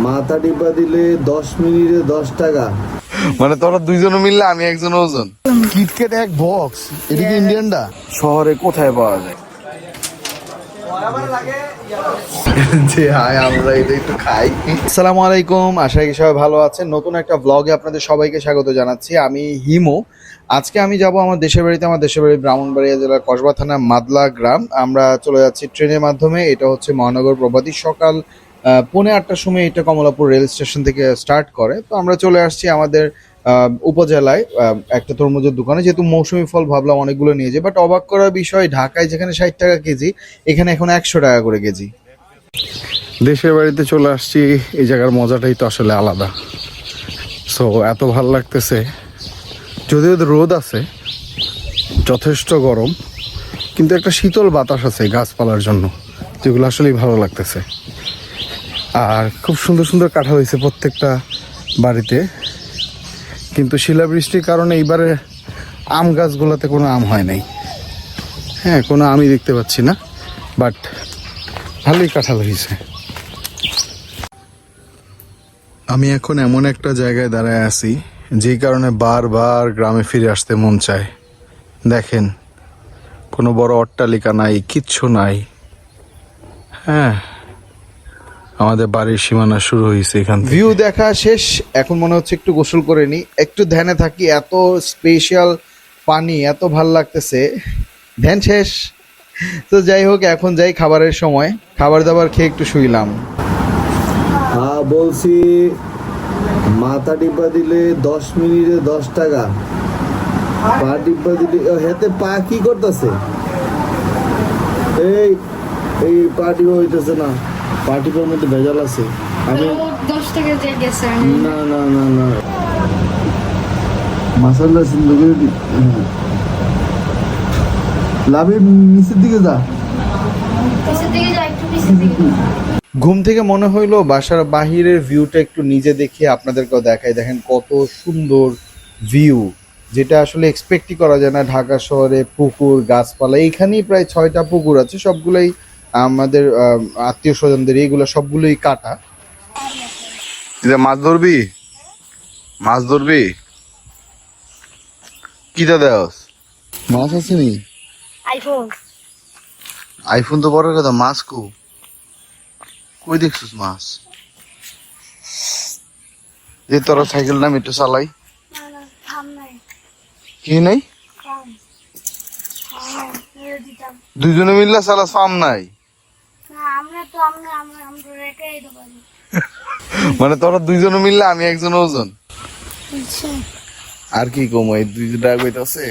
মাথা টিপা দিলে 10 মিনিটে 10 টাকা। মানে তোরা দুইজন মিললে আমি একজন ওজন। কিটক্যাট এক বক্স, এটা কি ইন্ডিয়ানটা? শহরে কোথায় পাওয়া যায়? যে হাই, আমরা এটা একটু খাই। আসসালামু আলাইকুম, আশা করি সবাই ভালো আছেন। নতুন একটা ব্লগে আপনাদের সবাইকে স্বাগত জানাচ্ছি। আমি হিমু। আজকে আমি যাব আমার দেশের বাড়িতে। আমার দেশের বাড়ি ব্রাহ্মণবাড়িয়া জেলার কসবা থানা মাদলা গ্রাম। আমরা চলে যাচ্ছি ট্রেনের মাধ্যমে। এটা হচ্ছে মহানগর প্রভাতী। সকাল 8:45টার সময় এটা কমলাপুর রেল স্টেশন থেকে স্টার্ট করে। তো আমরা চলে আসছি আমাদের উপজেলায় একটা তরমুজের দোকানে। যেহেতু মৌসুমি ফল ভাবলাম অনেকগুলো নিয়ে যাই, বাট অবাক করার বিষয়, ঢাকায় যেখানে 60 টাকা কেজি, এখানে এখন 100 টাকা করে কেজি। দেশের বাড়িতে চলে আসছি, এই জায়গার মজাটাই তো আসলে আলাদা। সো এত ভালো লাগতেছে, যদিও রোদ আছে, যথেষ্ট গরম, কিন্তু একটা শীতল বাতাস আছে গাছপালার জন্য, যেগুলো আসলেই ভালো লাগতেছে। আর খুব সুন্দর সুন্দর কাঁঠাল হয়েছে প্রত্যেকটা বাড়িতে, কিন্তু শিলাবৃষ্টির কারণে এইবারে আম গাছগুলোতে কোনো আম হয় নাই। হ্যাঁ, কোনো আমই দেখতে পাচ্ছি না, বাট ভালোই কাঁঠাল হয়েছে। আমি এখন এমন একটা জায়গায় দাঁড়ায় আছি যেই কারণে বারবার গ্রামে ফিরে আসতে মন চায়। দেখেন, কোনো বড় অট্টালিকা নাই, কিচ্ছু নাই। হ্যাঁ, আমাদের বাড়ির সীমানা শুরু হয়েছে এখান থেকে। ভিউ দেখা শেষ, এখন মনে হচ্ছে একটু গোসল করে নি, একটু ধ্যানে থাকি। এত স্পেশাল পানি, এত ভাল লাগতেছে, ধ্যান শেষ। তো যাই হোক, এখন যাই খাবারের সময়, খাবার দাবার খেয়ে একটু শুইলাম। হ্যাঁ বলছি, মাথা টিপা দিলে 10 মিনিটে 10 টাকা। পা টিপা দিলে হেতে পা কি করতেছে? এই এই পা টিপা হইতেছে না, পা টিপার মধ্যে ভেজাল আছে। আমি 10 টাকা দিয়ে গেছে। না না না না মাসাল্লা সিন্ধুকে লাভের নিচের দিকে যা। পিছের দিকে যা, একটু পিছের দিকে। ঘুম থেকে মনে হইলো বাসার বাহিরের ভিউটা একটু নিজে দেখে আপনাদেরকেও দেখাই। দেখেন কত সুন্দর ভিউ, যেটা আসলে এক্সপেক্টই করা যায় না। ঢাকা শহরে পুকুর, গাছপালা, এইখানেই প্রায় 6টা পুকুর আছে, সবগুলোই আমাদের আত্মীয় স্বজনদের, এইগুলো সবগুলোই কাটা। মাছ ধরবি, মাছ ধরবি, কিটা দেওস? মাছ আছে নি? আইফোন। আইফোন তো বড় কথা, মাছ কই দেখছিস মাছ? যে তোর সাইকেল নাম একটু চালাই। না না, থাম নাই। কি নাই? থাম। দিতাম। দুইজনে মিললে চালা ফার্ম নাই? না, আমরা রেখেই দেবো। মানে তোরা দুইজনে মিললে আমি একজন ওজন। আচ্ছা। আর কি কম, এই দুইটা কইতাছে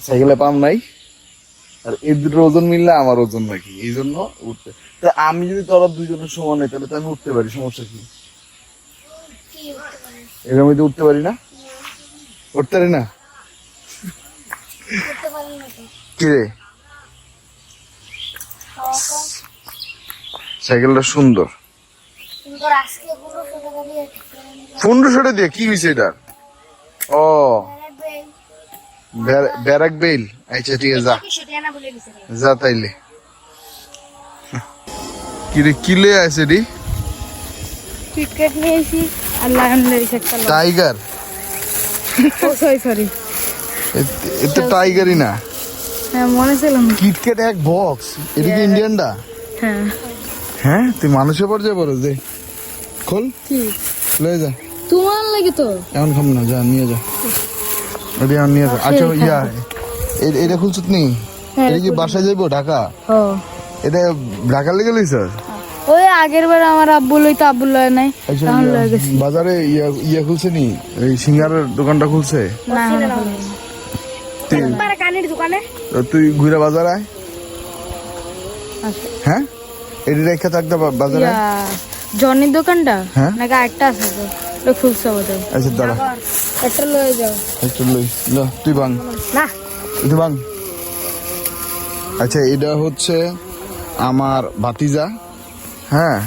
সাইকেলে পাম নাই, আর এই দুটো ওজন মিললে আমার ওজন নাকি, এই জন্য উঠতে। তা আমি যদি তোরা দুইজনের সমান হয়, তাহলে তো আমি উঠতে পারি, সমস্যা কি? কি হতে পারে? এর মধ্যে উঠতে পারি না? উঠতে পারি না? করতে পারি না তো। কি রে, খাওয়া সাইকেলটা সুন্দর। কিন্তু আজকে 1500 টাকা দিয়ে ঠিক করে নিলাম। 1500 দিয়ে কি হয়েছে এটা? ও, ব্যারাক বেল। আচ্ছা ঠিক আছে, যা সেটা না বলে দিছে। যা তাইলে। কিরে কিলে আছে রে? কিটক্যাট নিয়েছি আর লায়ন নিয়েছি একটা। টাইগার? ও সরি। এটা টাইগারই না। হ্যাঁ, মনে ছিল না। কিটক্যাট এক বক্স, এটা কি ইন্ডিয়ানটা? হ্যাঁ। হ্যাঁ, তুই মানুষের পর্যায়ে বড় যে খোল, কি লয়ে যা। তোমার লাগে তো? এমন খাম না, যা নিয়ে যা, এটা এমন নিয়ে যা। আচ্ছা ইয়া, এটা খুলছত নি? এটা কি বাসায় যাইবো ঢাকা? ও, এটা ঢাকা লেগে লইছ? ওই আগের বার আমার আব্বু লইতো, আব্বু লয় নাই, আচ্ছা, তখন লয়ে গেছি। বাজারে ইয়া খুলছে নি, এই সিঙ্গারের দোকানটা খুলছে? না, তুই দোকানে তুই ঘুরে বাজার আয়। হ্যাঁ, এটি রেখা থাকতে বাজারে। জনির দোকানটা হ্যাঁ? নাকি আরেকটা আছে তো, ওটা খুলছে বোধহয়। আচ্ছা দাঁড়া, একটা লয়ে যাও। একটা লই, তুই ভাঙ, না, তুই ভাঙ। আচ্ছা, এটা হচ্ছে আমার ভাতিজা। হ্যাঁ,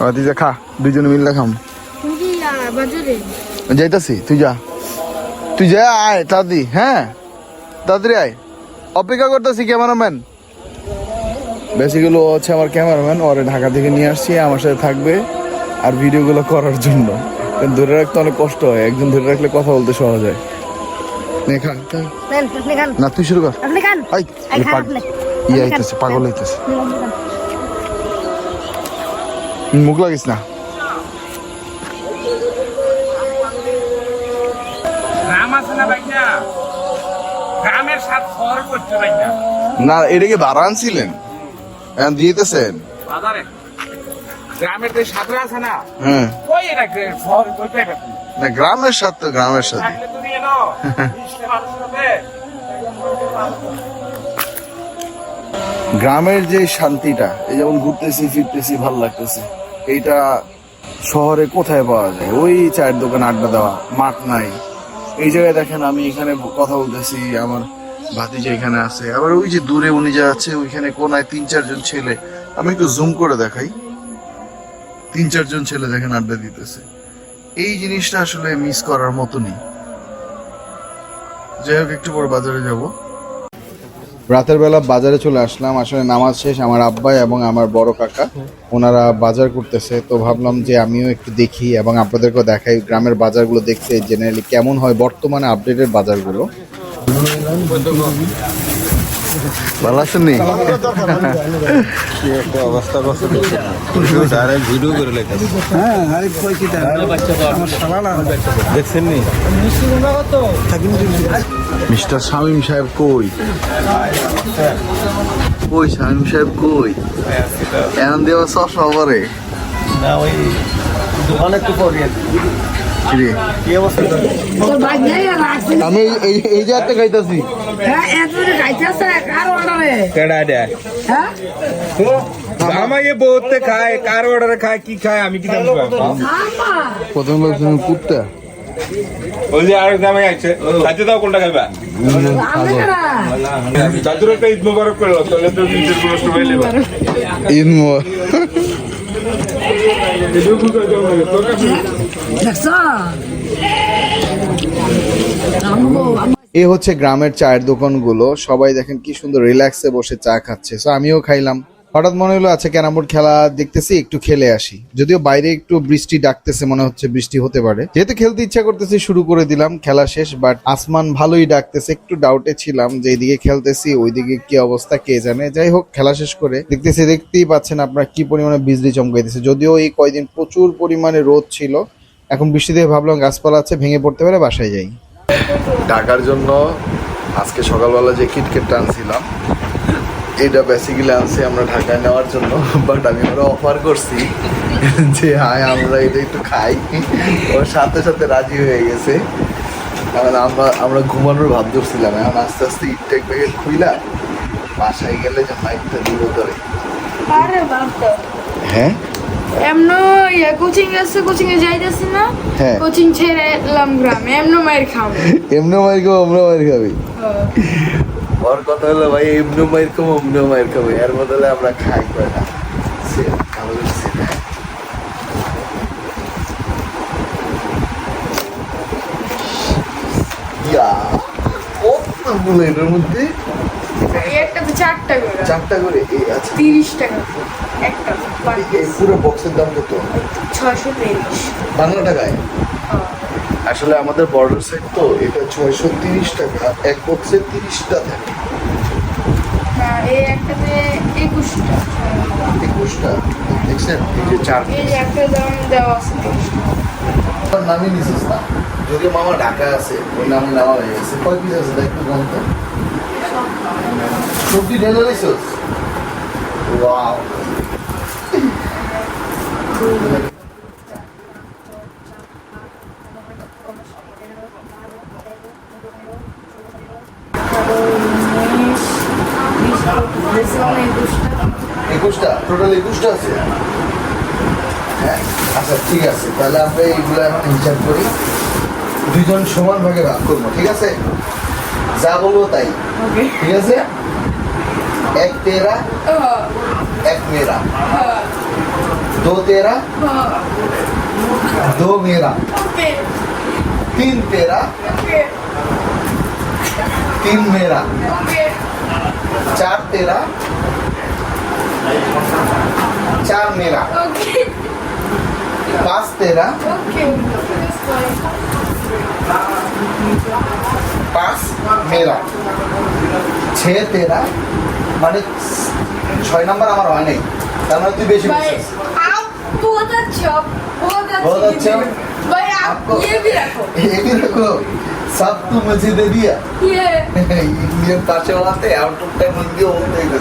ভাতিজা খা, দুইজনে মিললে খাম। তুমি কি বাজারে? যাইতাছি, তুই যা, তুই যা, আয় তাড়াতাড়ি। হ্যাঁ, তাড়াতাড়ি আয়, অপেক্ষা করতেছি ক্যামেরাম্যান। বেসিক্যালি ও হচ্ছে আমার ক্যামেরাম্যান, ওরে ঢাকা থেকে নিয়ে আসছি, আমার সাথে থাকবে আর ভিডিওগুলো করার জন্য। কারণ ধরে রাখতে অনেক কষ্ট হয়, একজন ধরে রাখলে কথা বলতে সহজ হয়। নে খান। নেন, আপনি খান। না তুই শুরু কর। আপনি খান। আই এই খান আপনি। ইয়ে আইতেছে, পাগল হইতেছে। আপনি খান। মুখ লাগিস না। গ্রাম আছে না ভাই না, গ্রামের সাথে শহর করতে ভাই না না এটা কি ভাড়া আনছিলেন? এখন দিতেছেন? বাজারে গ্রামের যে সাদরা আছে না, হ্যাঁ ওই এটা শহর করতে হবে। না গ্রামের সাথে তো গ্রামের সাথে। থাকলে তো নিয়ে নাও, মিশতে মানুষ হবে। গ্রামের যে শান্তিটা, এই যেমন ঘুরতেছি ফিরতেছি ভালো লাগতেছে, এইটা শহরে কোথায় পাওয়া যায়? ওই চায়ের দোকান আড্ডা দেওয়া, মাঠ নাই। এই জায়গায় দেখেন আমি এখানে কথা বলতেছি, আমার ভাতিজা এখানে আছে, আবার ওই যে দূরে উনি যা আছে ওইখানে কোনায় 3-4 জন ছেলে, আমি একটু জুম করে দেখাই, 3-4 জন ছেলে দেখেন আড্ডা দিতেছে। এই জিনিসটা আসলে মিস করার মতনই। যাই হোক একটু পর বাজারে যাব। রাতের বেলা বাজারে চলে আসলাম, আসলে নামাজ শেষ, আমার আব্বা এবং আমার বড় কাকা ওনারা বাজার করতেছে, তো ভাবলাম যে আমিও একটু দেখি এবং আপনাদেরকেও দেখাই গ্রামের বাজারগুলো, দেখতে জেনারেলি কেমন হয় বর্তমানে আপডেটেড বাজারগুলো। ভালো আছেন নি? মিস্টার শামীম সাহেব কই? কই শামীম সাহেব কই? এখন দেওয়া চশমা পরে কিরে? তোর ভাই নাই আর আসছে না। আমি এই জায়গাতে খাইতেছি। হ্যাঁ, এত করে খাইতেছে, কার অর্ডারে? কেডা দে হ্যাঁ? আমার এ বহুতে খায়, কার অর্ডারে খায়, কি খায় আমি কি জানবো? আমা। প্রথম লোক তুমি কুত্তা। ওই যে আর জামাই আছে, খাইতে দাও কোনটা খাইবা? আমি কেনা? চাদুর একটা ঈদ মোবারক করলো, তাহলে তো নিজের কোনো সময় নেবা। ইনমো দেখছো? আমগো, এ হচ্ছে গ্রামের চায়ের দোকানগুলো, সবাই দেখেন কি সুন্দর রিল্যাক্সে বসে চা খাচ্ছে। সো আমিও খাইলাম। হঠাৎ মনে হলো আচ্ছা ক্যারাম বোর্ড খেলা দেখতেছি, একটু খেলে আসি। যদিও বাইরে একটু বৃষ্টি ডাকতেছে, মনে হচ্ছে বৃষ্টি হতে পারে, যেহেতু খেলতে ইচ্ছা করতেছে শুরু করে দিলাম। খেলা শেষ, বাট আসমান ভালোই ডাকতেছে। একটু ডাউটে ছিলাম যে এইদিকে খেলতেছি ওইদিকে কি অবস্থা কে জানে। যাই হোক খেলা শেষ করে দেখতেই পাচ্ছেন আপনারা কি পরিমাণে বিজলি চমকাইতেছে। যদিও এই কয়দিন প্রচুর পরিমাণে রোদ ছিল, এখন বৃষ্টি দিয়ে ভাবলাম গাছপালা আছে ভেঙে পড়তে পারে, বাসায় যাই। ঢাকার জন্য আজকে সকালবেলা যে কিটকেটটা আনছিলাম, এটা বেসিক্যালি আনছি আমরা ঢাকায় নেওয়ার জন্য, বাট আমি ওরা অফার করছি যে হ্যাঁ আমরা এটা একটু খাই, ওর সাথে সাথে রাজি হয়ে গেছে। কারণ আমরা ঘুমানোর ভাব ধরছিলাম, এখন আস্তে আস্তে ইটটেক ব্যাগে খুইলা বাসায় গেলে যে মাইকটা দিব ধরে। আরে বাবা। হ্যাঁ এমনো কোচিং আছে, কোচিং এ যাইতেছি না, হ্যাঁ। কোচিং ছেড়ে এলাম গ্রামে, এমনো মায়ের খাবো। এমনি মাইর খাবো আমরা মাইর খাবি। ওর কথা হলো ভাই এমনি মাইর খাবো অমনি মাইর খাবো, এর বদলে আমরা খাই কয়টা ভালো লাগছে না। ইয়া কতগুলো এটার মধ্যে? একটা তো 4টা করে, 4টা করে। এই আচ্ছা 30 টাকা একটা। এই পুরো বক্সের দাম কত? 630। বাংলা টাকায়? আসলে আমাদের বর্ডার সেট তো, এটা 630 টাকা, এক বক্সে 30টা থাকে। না, এই একটাতে 21টা। 21টা দেখছেন? এই যে 4 এই যে একটা দাম দেওয়া আছে 30 টাকা। নামই নিছিস না, যদিও মামা ঢাকা আছে ওই নামে নেওয়া হয়ে গেছে। কয় পিস আছে দেখ তো গন্ত? সবজি ঢেলে নিছিস? ওয়াও। একুশটা টোটাল 21টা আছে। হ্যাঁ আচ্ছা ঠিক আছে, তাহলে আমরা এইগুলো এখন হিসাব করি, দুইজন সমান ভাগে ভাগ করবো, ঠিক আছে? যা বলবো তাই, ঠিক আছে? এক তেরা, এক মেরা, দো তেরা, दो मेरा, तीन तेरा, तीन मेरा, चार तेरा, चार मेरा, Okay. 5 तेरा, Okay. That's fine. 5 मेरा, 6 तेरा, মানে 6 নাম্বার আমার হয় নাই, তার মানে তুই বেশি भाई বলছিস। आप बहुत अच्छा बहुत बहुत अच्छा। भाई आप आपको- ये भी रखो ये भी रखो, सब तू मुझे दे दिया। ये इंडियन पाचे वाते आउट ऑफ टाइम हिंदी होते ही गए।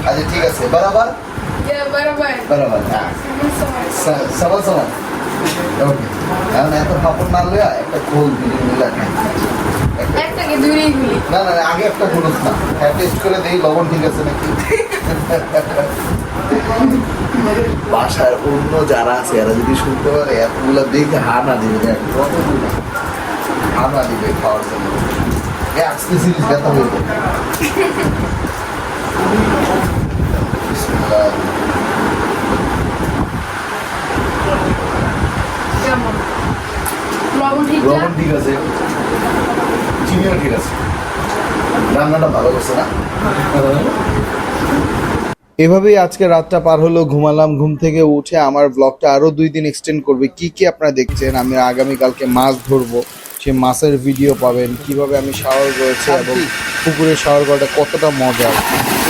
अच्छा ठीक है, बराबर ये बराबर बराबर, हाँ সমান সমান ওকে। কারণ এত পাপড় না লইয়া একটা খোল দুজন মিলা খাই। একটাকে দূরেই গুলি না না না, আগে একটা খোলস না, হ্যাঁ টেস্ট করে দেখি লবণ ঠিক আছে নাকি। বাসার অন্য যারা আছে এরা যদি শুনতে পারে এতগুলো দেখে হানা দিবে, দেখ কতগুলো হানা দিবে খাওয়ার জন্য। আজকে সিরিজ ব্যথা হয়ে যাবে। বিসমিল্লাহ। কেমন লবণ ঠিক লবণ ঠিক আছে, চিনিও ঠিক আছে, রান্নাটা ভালো করছে না। এভাবেই আজকে রাতটা পার হলো, ঘুমালাম, ঘুম থেকে উঠে আমার ব্লগটা আরো 2 দিন এক্সটেন্ড করবে। কি কি আপনারা দেখছেন, আমি আগামীকালকে মাছ ধরবো, সে মাছের ভিডিও পাবেন, কিভাবে আমি শাওয়ার করেছি এবং পুকুরে শাওয়ার করাটা কতটা মজার।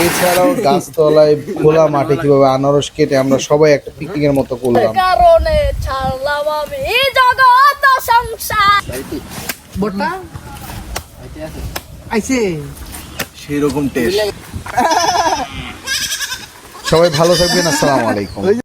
এছাড়াও গাছতলায় খোলা মাঠে কিভাবে আনারস কেটে আমরা সবাই একটা পিকনিকের মতো করলাম। কারণে ছাড়লাম আমি জগৎ সংসার বটটা আইছে সেই রকম টেস্ট। সবাই ভালো থাকবেন, আসসালামু আলাইকুম।